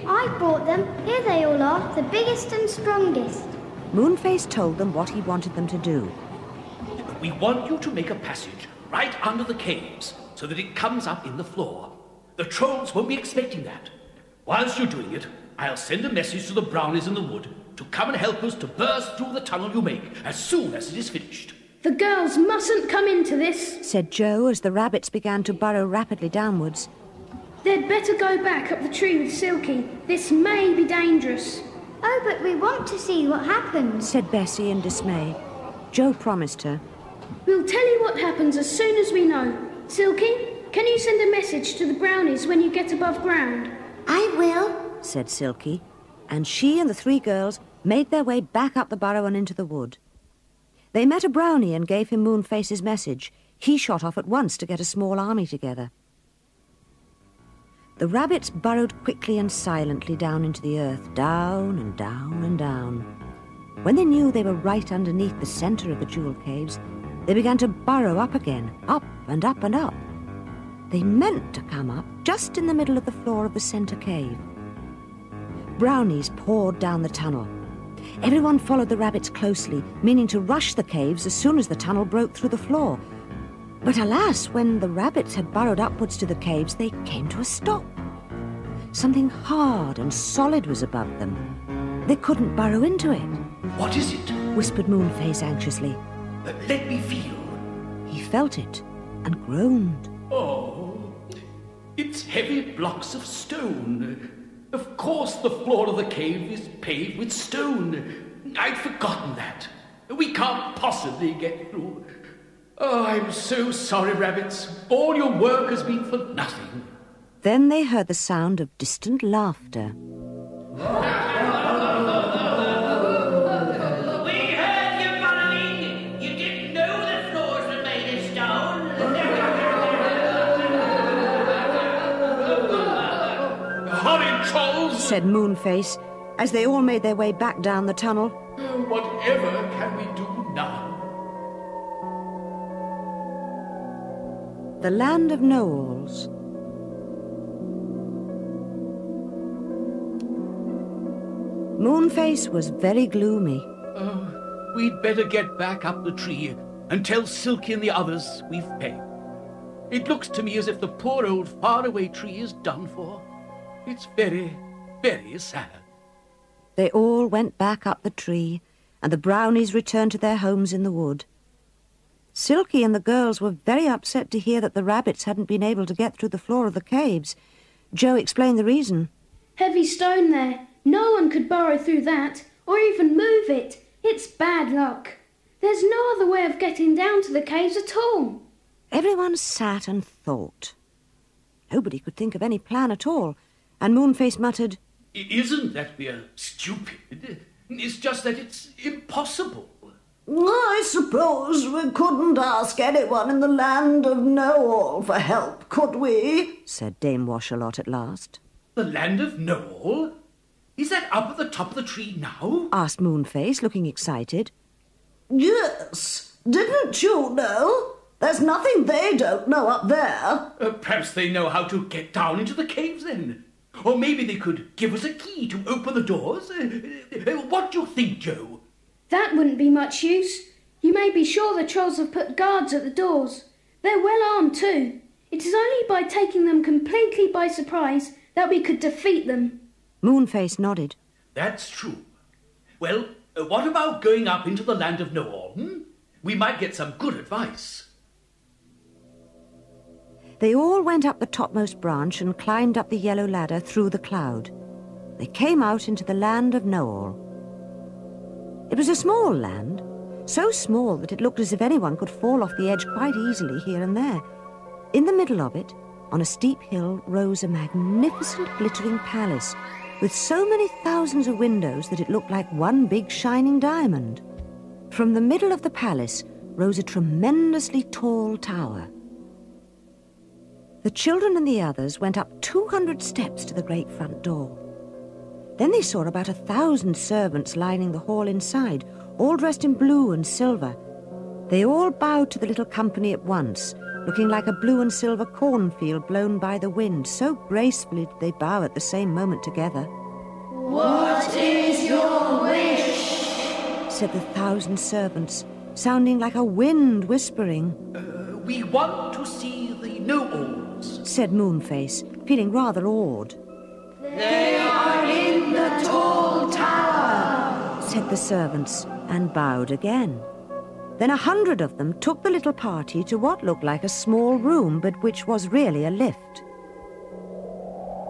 I brought them. Here they all are, the biggest and strongest. Moonface told them what he wanted them to do. We want you to make a passage right under the caves so that it comes up in the floor. The trolls won't be expecting that. Whilst you're doing it, I'll send a message to the brownies in the wood to come and help us to burst through the tunnel you make as soon as it is finished. The girls mustn't come into this, said Joe as the rabbits began to burrow rapidly downwards. They'd better go back up the tree with Silky. This may be dangerous. Oh, but we want to see what happens, said Bessie in dismay. Joe promised her. We'll tell you what happens as soon as we know. Silky, can you send a message to the brownies when you get above ground? I will, said Silky, and she and the three girls made their way back up the burrow and into the wood. They met a brownie and gave him Moonface's message. He shot off at once to get a small army together. The rabbits burrowed quickly and silently down into the earth, down and down and down. When they knew they were right underneath the centre of the jewel caves, they began to burrow up again, up and up and up. They meant to come up just in the middle of the floor of the centre cave. Brownies poured down the tunnel. Everyone followed the rabbits closely, meaning to rush the caves as soon as the tunnel broke through the floor. But alas, when the rabbits had burrowed upwards to the caves, they came to a stop. Something hard and solid was above them. They couldn't burrow into it. What is it? Whispered Moonface anxiously. Let me feel. He felt it and groaned. Oh, it's heavy blocks of stone. Of course the floor of the cave is paved with stone. I'd forgotten that. We can't possibly get through. Oh, I'm so sorry, rabbits. All your work has been for nothing. Then they heard the sound of distant laughter. We heard you burrowing. You didn't know the floors were made of stone. Horrid trolls! Said Moonface, as they all made their way back down the tunnel. Whatever can we do now? The land of Know-alls. Moonface was very gloomy. We'd better get back up the tree and tell Silky and the others we've paid. It looks to me as if the poor old Faraway Tree is done for. It's very, very sad. They all went back up the tree, and the brownies returned to their homes in the wood. Silky and the girls were very upset to hear that the rabbits hadn't been able to get through the floor of the caves. Joe explained the reason. Heavy stone there. No one could burrow through that, or even move it. It's bad luck. There's no other way of getting down to the caves at all. Everyone sat and thought. Nobody could think of any plan at all, and Moonface muttered, It isn't that we're stupid. It's just that it's impossible. I suppose we couldn't ask anyone in the land of Know-all for help, could we? Said Dame Washalot at last. The land of Know-all? Is that up at the top of the tree now? Asked Moonface, looking excited. Yes. Didn't you know? There's nothing they don't know up there. Perhaps they know how to get down into the caves then. Or maybe they could give us a key to open the doors. What do you think, Joe? That wouldn't be much use. You may be sure the trolls have put guards at the doors. They're well armed too. It is only by taking them completely by surprise that we could defeat them. Moonface nodded. That's true. Well, what about going up into the land of Know-all? We might get some good advice. They all went up the topmost branch and climbed up the yellow ladder through the cloud. They came out into the land of Know-all. It was a small land, so small that it looked as if anyone could fall off the edge quite easily here and there. In the middle of it, on a steep hill, rose a magnificent glittering palace with so many thousands of windows that it looked like one big shining diamond. From the middle of the palace rose a tremendously tall tower. The children and the others went up 200 steps to the great front door. Then they saw about 1,000 servants lining the hall inside, all dressed in blue and silver. They all bowed to the little company at once, looking like a blue and silver cornfield blown by the wind. So gracefully did they bow at the same moment together. What is your wish? Said the 1,000 servants, sounding like a wind whispering. We want to see the Know-alls, said Moonface, feeling rather awed. They are in the tall tower, said the servants, and bowed again. Then 100 of them took the little party to what looked like a small room, but which was really a lift.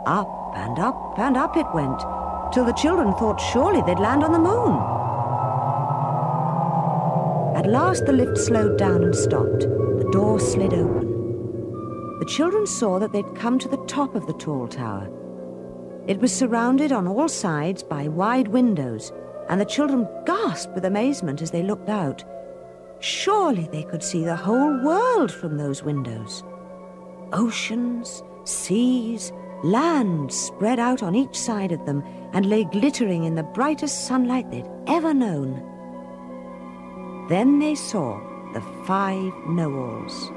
Up and up and up it went, till the children thought surely they'd land on the moon. At last the lift slowed down and stopped. The door slid open. The children saw that they'd come to the top of the tall tower. It was surrounded on all sides by wide windows, and the children gasped with amazement as they looked out. Surely they could see the whole world from those windows. Oceans, seas, land spread out on each side of them and lay glittering in the brightest sunlight they'd ever known. Then they saw the 5 Know-Alls.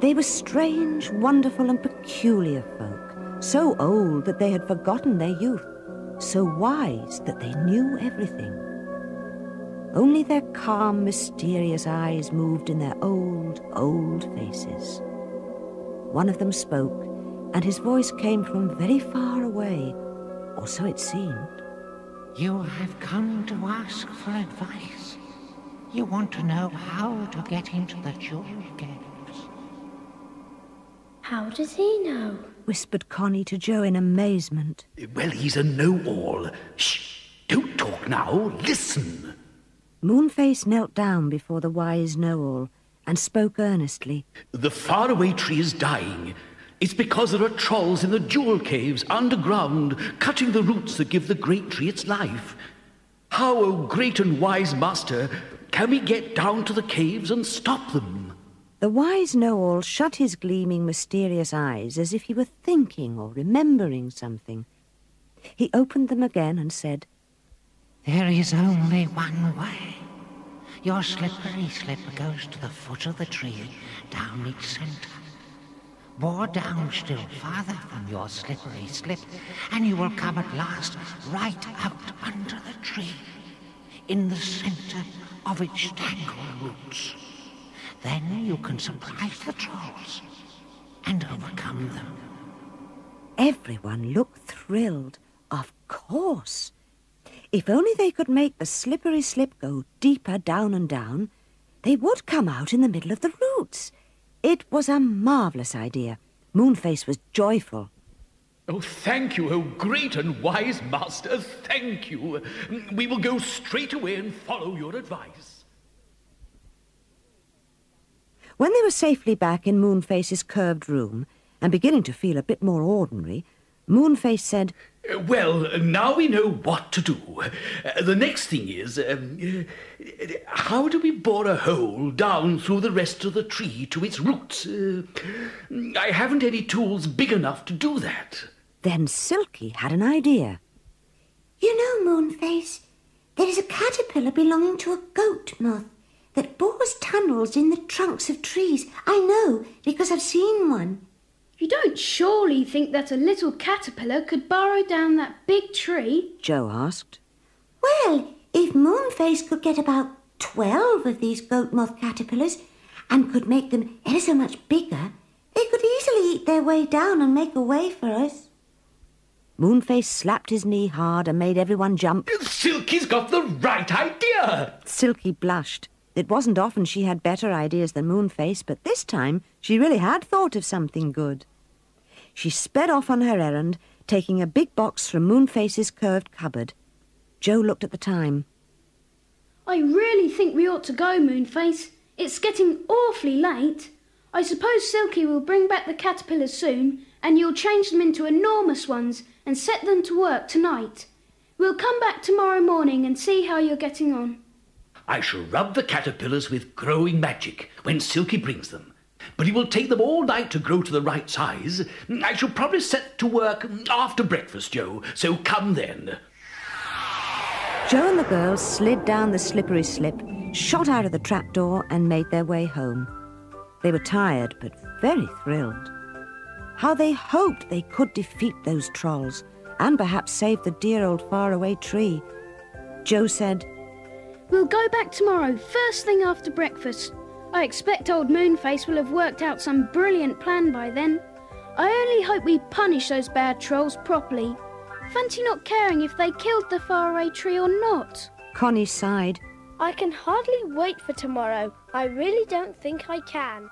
They were strange, wonderful and peculiar folk, so old that they had forgotten their youth, so wise that they knew everything. Only their calm, mysterious eyes moved in their old, old faces. One of them spoke, and his voice came from very far away, or so it seemed. You have come to ask for advice. You want to know how to get into the jewel caves. How does he know? Whispered Connie to Joe in amazement. Well, he's a know-all. Shh! Don't talk now. Listen. Moonface knelt down before the wise Know-All and spoke earnestly. The Faraway Tree is dying. It's because there are trolls in the jewel caves underground, cutting the roots that give the great tree its life. How, O great and wise master, can we get down to the caves and stop them? The wise Know-All shut his gleaming, mysterious eyes as if he were thinking or remembering something. He opened them again and said, There is only one way. Your slippery slip goes to the foot of the tree, down its centre. Bore down still farther from your slippery slip, and you will come at last right out under the tree, in the centre of its tangled roots. Then you can surprise the trolls and overcome them. Everyone looked thrilled. Of course. If only they could make the slippery slip go deeper down and down, they would come out in the middle of the roots. It was a marvellous idea. Moonface was joyful. Oh, thank you, oh great and wise master, thank you. We will go straight away and follow your advice. When they were safely back in Moonface's curved room and beginning to feel a bit more ordinary, Moonface said, Well, now we know what to do. The next thing is, how do we bore a hole down through the rest of the tree to its roots? I haven't any tools big enough to do that. Then Silky had an idea. You know, Moonface, there is a caterpillar belonging to a goat moth that bores tunnels in the trunks of trees. I know, because I've seen one. You don't surely think that a little caterpillar could burrow down that big tree? Joe asked. Well, if Moonface could get about 12 of these goat moth caterpillars and could make them ever so much bigger, they could easily eat their way down and make a way for us. Moonface slapped his knee hard and made everyone jump. Silky's got the right idea! Silky blushed. It wasn't often she had better ideas than Moonface, but this time she really had thought of something good. She sped off on her errand, taking a big box from Moonface's curved cupboard. Joe looked at the time. I really think we ought to go, Moonface. It's getting awfully late. I suppose Silky will bring back the caterpillars soon, and you'll change them into enormous ones and set them to work tonight. We'll come back tomorrow morning and see how you're getting on. I shall rub the caterpillars with growing magic when Silky brings them. But it will take them all night to grow to the right size. I shall probably set to work after breakfast, Joe, so come then. Joe and the girls slid down the slippery slip, shot out of the trapdoor and made their way home. They were tired, but very thrilled. How they hoped they could defeat those trolls and perhaps save the dear old faraway tree. Joe said, We'll go back tomorrow, first thing after breakfast. I expect old Moonface will have worked out some brilliant plan by then. I only hope we punish those bad trolls properly. Fancy not caring if they killed the faraway tree or not. Connie sighed. I can hardly wait for tomorrow. I really don't think I can.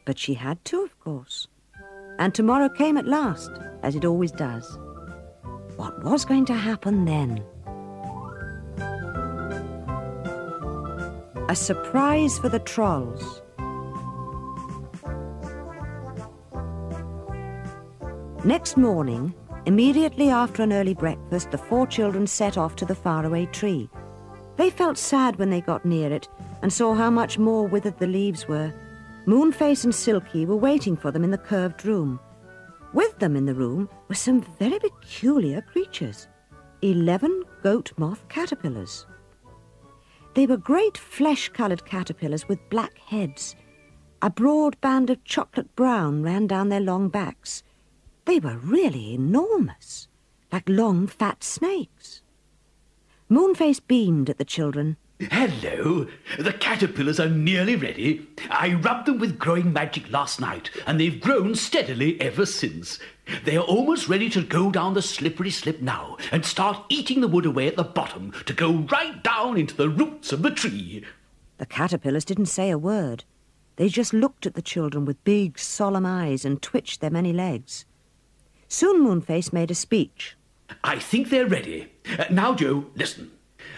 But she had to, of course. And tomorrow came at last, as it always does. What was going to happen then? A surprise for the trolls. Next morning, immediately after an early breakfast, the 4 children set off to the faraway tree. They felt sad when they got near it and saw how much more withered the leaves were. Moonface and Silky were waiting for them in the curved room. With them in the room were some very peculiar creatures, 11 goat moth caterpillars. They were great flesh-coloured caterpillars with black heads. A broad band of chocolate brown ran down their long backs. They were really enormous, like long, fat snakes. Moonface beamed at the children. Hello, the caterpillars are nearly ready. I rubbed them with growing magic last night, and they've grown steadily ever since. They are almost ready to go down the slippery slip now and start eating the wood away at the bottom to go right down into the roots of the tree. The caterpillars didn't say a word. They just looked at the children with big, solemn eyes and twitched their many legs. Soon Moonface made a speech. I think they're ready. Now, Joe, listen.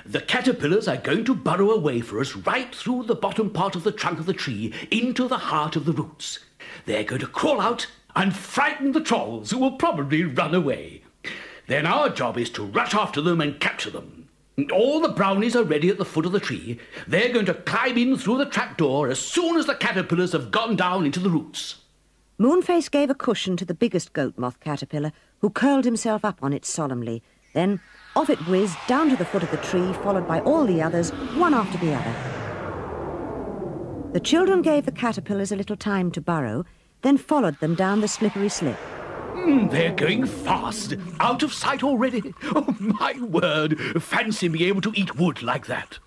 The caterpillars are going to burrow away for us right through the bottom part of the trunk of the tree into the heart of the roots. They're going to crawl out and frighten the trolls, who will probably run away. Then our job is to rush after them and capture them. All the brownies are ready at the foot of the tree. They're going to climb in through the trapdoor as soon as the caterpillars have gone down into the roots. Moonface gave a cushion to the biggest goat moth caterpillar, who curled himself up on it solemnly. Then off it whizzed down to the foot of the tree, followed by all the others, one after the other. The children gave the caterpillars a little time to burrow, then followed them down the slippery slip. They're going fast, out of sight already. Oh, my word, fancy being able to eat wood like that.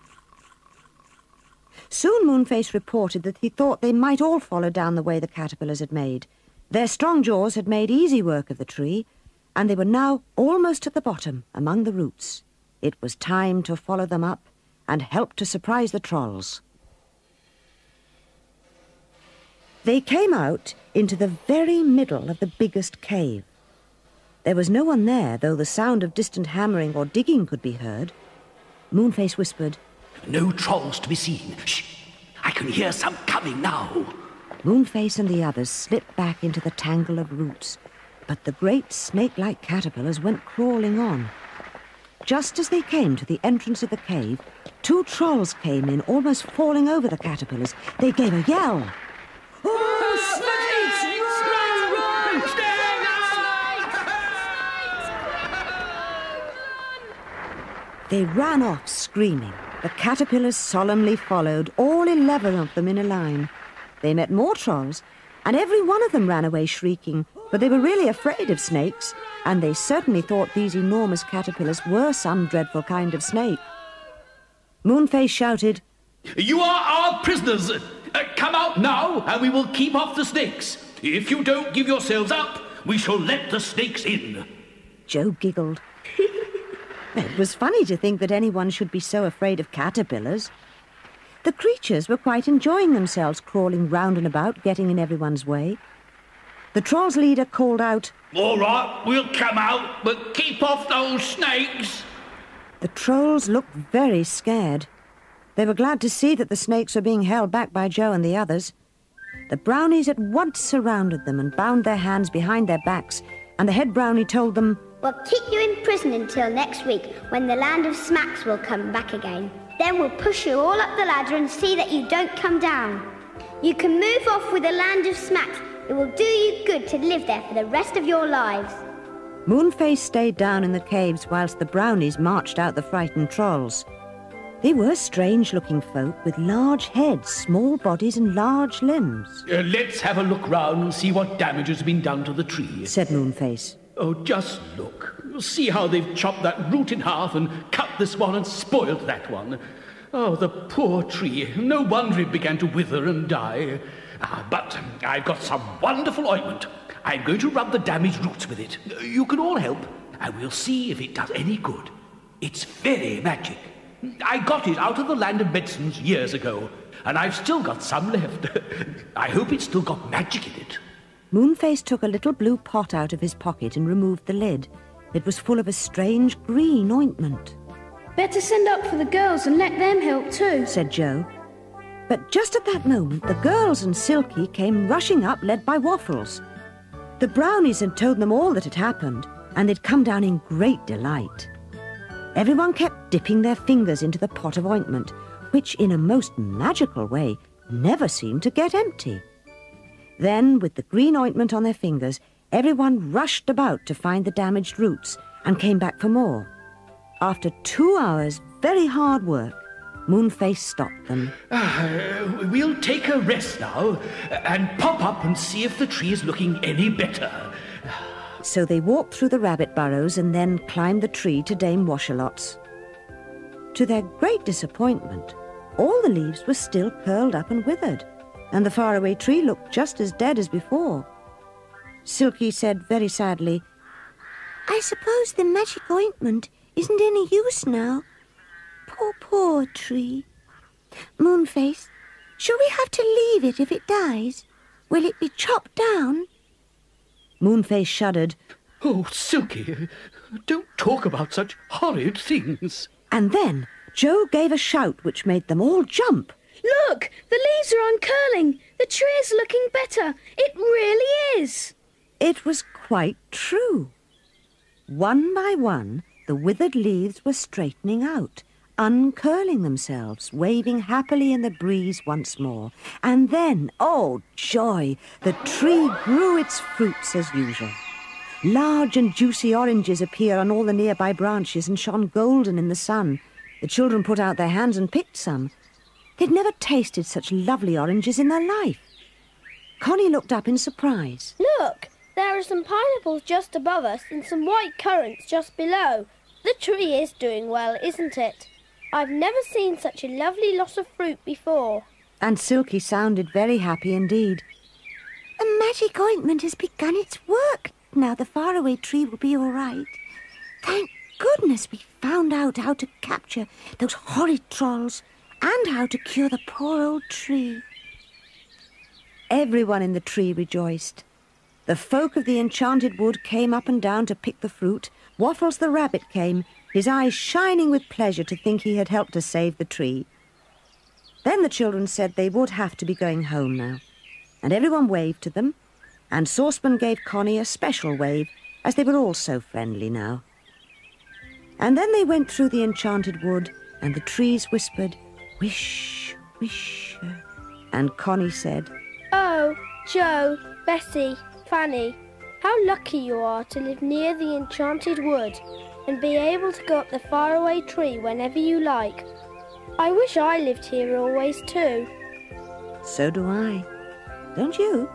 Soon Moonface reported that he thought they might all follow down the way the caterpillars had made. Their strong jaws had made easy work of the tree, and they were now almost at the bottom, among the roots. It was time to follow them up and help to surprise the trolls. They came out into the very middle of the biggest cave. There was no one there, though the sound of distant hammering or digging could be heard. Moonface whispered, No trolls to be seen. Shh! I can hear some coming now. Moonface and the others slipped back into the tangle of roots, but the great snake-like caterpillars went crawling on. Just as they came to the entrance of the cave, 2 trolls came in, almost falling over the caterpillars. They gave a yell. Oh, snakes! Run! They ran off, screaming. The caterpillars solemnly followed, all 11 of them in a line. They met more trolls, and every one of them ran away shrieking, but they were really afraid of snakes, and they certainly thought these enormous caterpillars were some dreadful kind of snake. Moonface shouted, You are our prisoners. Come out now, and we will keep off the snakes. If you don't give yourselves up, we shall let the snakes in. Joe giggled. It was funny to think that anyone should be so afraid of caterpillars. The creatures were quite enjoying themselves, crawling round and about, getting in everyone's way. The troll's leader called out, All right, we'll come out, but keep off those snakes. The trolls looked very scared. They were glad to see that the snakes were being held back by Joe and the others. The brownies at once surrounded them and bound their hands behind their backs, and the head brownie told them, We'll keep you in prison until next week, when the land of smacks will come back again. Then we'll push you all up the ladder and see that you don't come down. You can move off with the land of smacks. It will do you good to live there for the rest of your lives. Moonface stayed down in the caves whilst the brownies marched out the frightened trolls. They were strange-looking folk with large heads, small bodies and large limbs. Let's have a look round and see what damage has been done to the tree, said Moonface. Oh, just look. See how they've chopped that root in half and cut this one and spoiled that one. Oh, the poor tree. No wonder it began to wither and die. But I've got some wonderful ointment. I'm going to rub the damaged roots with it. You can all help, and we'll see if it does any good. It's very magic. I got it out of the land of medicines years ago, and I've still got some left. I hope it's still got magic in it. Moonface took a little blue pot out of his pocket and removed the lid. It was full of a strange green ointment. Better send up for the girls and let them help too, said Joe. But just at that moment, the girls and Silky came rushing up, led by Waffles. The brownies had told them all that had happened, and they'd come down in great delight. Everyone kept dipping their fingers into the pot of ointment, which, in a most magical way, never seemed to get empty. Then, with the green ointment on their fingers, everyone rushed about to find the damaged roots and came back for more. After 2 hours' very hard work, Moonface stopped them. We'll take a rest now and pop up and see if the tree is looking any better. So they walked through the rabbit burrows and then climbed the tree to Dame Washalot's. To their great disappointment, all the leaves were still curled up and withered, and the faraway tree looked just as dead as before. Silky said very sadly, I suppose the magic ointment isn't any use now. Poor tree. Moonface, shall we have to leave it if it dies? Will it be chopped down? Moonface shuddered. Oh, Silky, don't talk about such horrid things. And then Joe gave a shout which made them all jump. Look! The leaves are uncurling! The tree is looking better! It really is! It was quite true. One by one, the withered leaves were straightening out, uncurling themselves, waving happily in the breeze once more. And then, oh joy, the tree grew its fruits as usual. Large and juicy oranges appeared on all the nearby branches and shone golden in the sun. The children put out their hands and picked some. They'd never tasted such lovely oranges in their life. Connie looked up in surprise. Look, there are some pineapples just above us and some white currants just below. The tree is doing well, isn't it? I've never seen such a lovely lot of fruit before. And Silky sounded very happy indeed. The magic ointment has begun its work. Now the faraway tree will be all right. Thank goodness we found out how to capture those horrid trolls and how to cure the poor old tree. Everyone in the tree rejoiced. The folk of the enchanted wood came up and down to pick the fruit. Waffles the rabbit came, his eyes shining with pleasure to think he had helped to save the tree. Then the children said they would have to be going home now, and everyone waved to them, and Saucepan gave Connie a special wave, as they were all so friendly now. And then they went through the enchanted wood, and the trees whispered, wish, wish, and Connie said, Oh, Joe, Bessie, Fanny, how lucky you are to live near the enchanted wood and be able to go up the faraway tree whenever you like. I wish I lived here always too. So do I. Don't you?